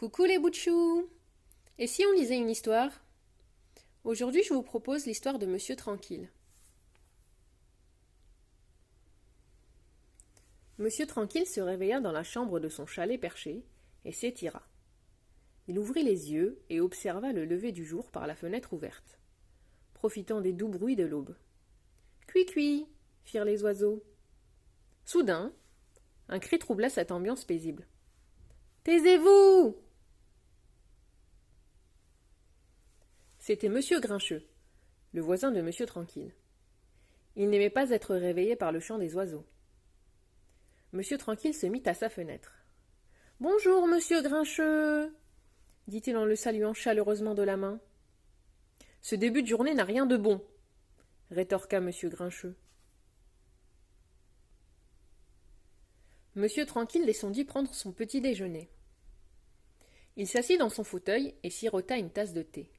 Coucou les bouts de chou! Et si on lisait une histoire? Aujourd'hui, je vous propose l'histoire de Monsieur Tranquille. Monsieur Tranquille se réveilla dans la chambre de son chalet perché et s'étira. Il ouvrit les yeux et observa le lever du jour par la fenêtre ouverte, profitant des doux bruits de l'aube. Cui-cui! Firent les oiseaux. Soudain, un cri troubla cette ambiance paisible. Taisez-vous! C'était Monsieur Grincheux, le voisin de Monsieur Tranquille. Il n'aimait pas être réveillé par le chant des oiseaux. Monsieur Tranquille se mit à sa fenêtre. « Bonjour, Monsieur Grincheux !» dit-il en le saluant chaleureusement de la main. « Ce début de journée n'a rien de bon !» rétorqua Monsieur Grincheux. Monsieur Tranquille descendit prendre son petit déjeuner. Il s'assit dans son fauteuil et sirota une tasse de thé.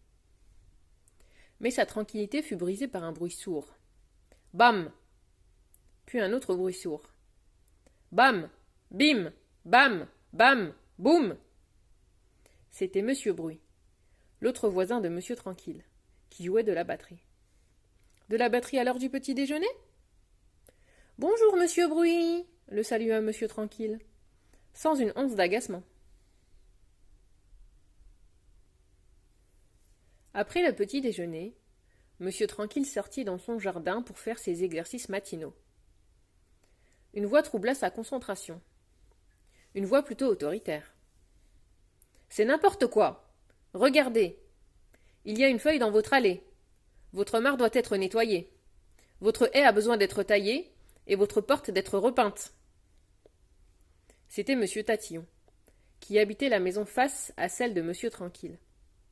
Mais sa tranquillité fut brisée par un bruit sourd. Bam! Puis un autre bruit sourd. Bam! Bim! Bam! Bam! Boum! C'était Monsieur Bruit, l'autre voisin de Monsieur Tranquille, qui jouait de la batterie. De la batterie à l'heure du petit déjeuner? Bonjour, Monsieur Bruit! Le salua Monsieur Tranquille, sans une once d'agacement. Après le petit déjeuner, Monsieur Tranquille sortit dans son jardin pour faire ses exercices matinaux. Une voix troubla sa concentration. Une voix plutôt autoritaire. « C'est n'importe quoi! Regardez! Il y a une feuille dans votre allée. Votre mare doit être nettoyée. Votre haie a besoin d'être taillée et votre porte d'être repeinte. » C'était Monsieur Tatillon, qui habitait la maison face à celle de Monsieur Tranquille.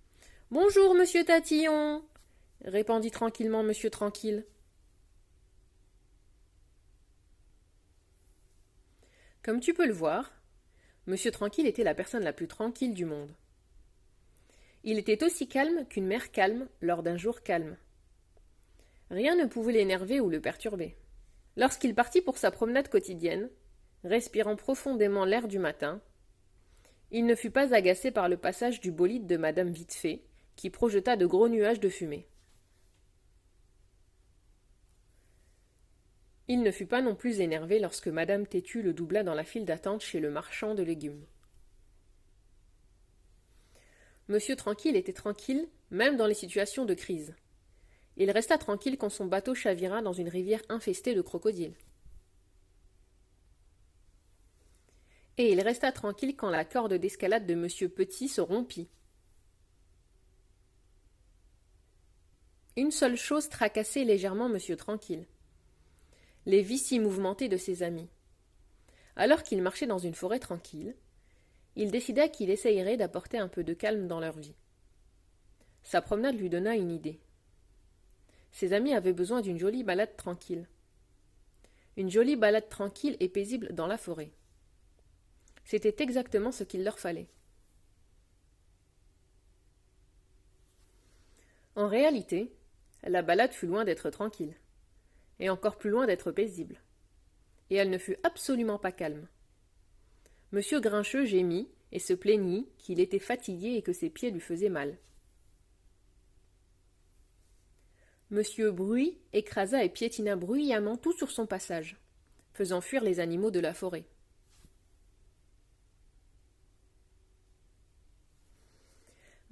« Bonjour, Monsieur Tatillon !» répondit tranquillement Monsieur Tranquille. Comme tu peux le voir, Monsieur Tranquille était la personne la plus tranquille du monde. Il était aussi calme qu'une mer calme lors d'un jour calme. Rien ne pouvait l'énerver ou le perturber. Lorsqu'il partit pour sa promenade quotidienne, respirant profondément l'air du matin, il ne fut pas agacé par le passage du bolide de Madame Vitefait, qui projeta de gros nuages de fumée. Il ne fut pas non plus énervé lorsque Madame Têtue le doubla dans la file d'attente chez le marchand de légumes. Monsieur Tranquille était tranquille, même dans les situations de crise. Il resta tranquille quand son bateau chavira dans une rivière infestée de crocodiles. Et il resta tranquille quand la corde d'escalade de Monsieur Petit se rompit. Une seule chose tracassait légèrement Monsieur Tranquille. Les vies si mouvementées de ses amis. Alors qu'il marchait dans une forêt tranquille, il décida qu'il essayerait d'apporter un peu de calme dans leur vie. Sa promenade lui donna une idée. Ses amis avaient besoin d'une jolie balade tranquille. Une jolie balade tranquille et paisible dans la forêt. C'était exactement ce qu'il leur fallait. En réalité, la balade fut loin d'être tranquille, et encore plus loin d'être paisible. Et elle ne fut absolument pas calme. Monsieur Grincheux gémit et se plaignit qu'il était fatigué et que ses pieds lui faisaient mal. Monsieur Bruit écrasa et piétina bruyamment tout sur son passage, faisant fuir les animaux de la forêt.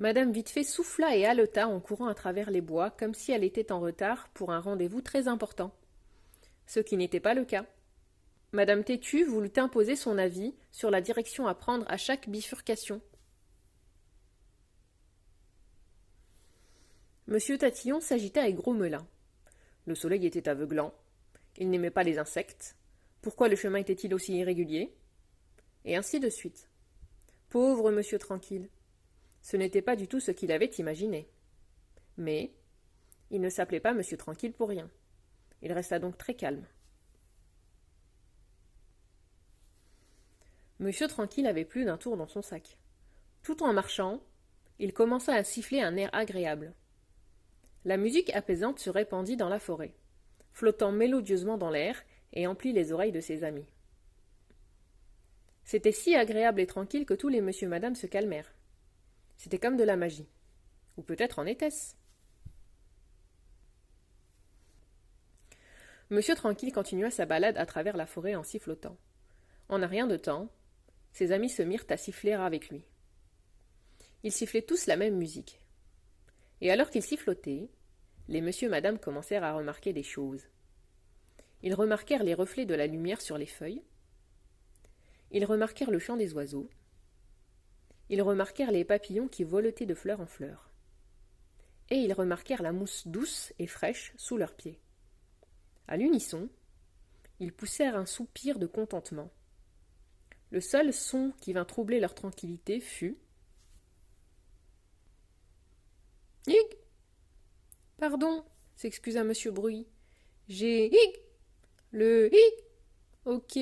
Madame Vitefait souffla et haleta en courant à travers les bois comme si elle était en retard pour un rendez-vous très important. Ce qui n'était pas le cas. Madame Têtue voulut imposer son avis sur la direction à prendre à chaque bifurcation. Monsieur Tatillon s'agita et grommela. Le soleil était aveuglant. Il n'aimait pas les insectes. Pourquoi le chemin était-il aussi irrégulier? Et ainsi de suite. Pauvre Monsieur Tranquille. Ce n'était pas du tout ce qu'il avait imaginé. Mais il ne s'appelait pas Monsieur Tranquille pour rien. Il resta donc très calme. Monsieur Tranquille avait plus d'un tour dans son sac. Tout en marchant, il commença à siffler un air agréable. La musique apaisante se répandit dans la forêt, flottant mélodieusement dans l'air et emplit les oreilles de ses amis. C'était si agréable et tranquille que tous les monsieur et madame se calmèrent. C'était comme de la magie. Ou peut-être en était-ce. Monsieur Tranquille continua sa balade à travers la forêt en sifflotant. En un rien de temps, ses amis se mirent à siffler avec lui. Ils sifflaient tous la même musique. Et alors qu'ils sifflotaient, les monsieur et madame commencèrent à remarquer des choses. Ils remarquèrent les reflets de la lumière sur les feuilles. Ils remarquèrent le chant des oiseaux. Ils remarquèrent les papillons qui voletaient de fleur en fleur. Et ils remarquèrent la mousse douce et fraîche sous leurs pieds. À l'unisson, ils poussèrent un soupir de contentement. Le seul son qui vint troubler leur tranquillité fut « Hic !»« Pardon, s'excusa monsieur Bruit. J'ai hic !»« Le hic !»« Ok. »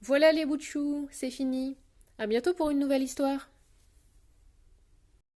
Voilà les bouts de chou, c'est fini. À bientôt pour une nouvelle histoire.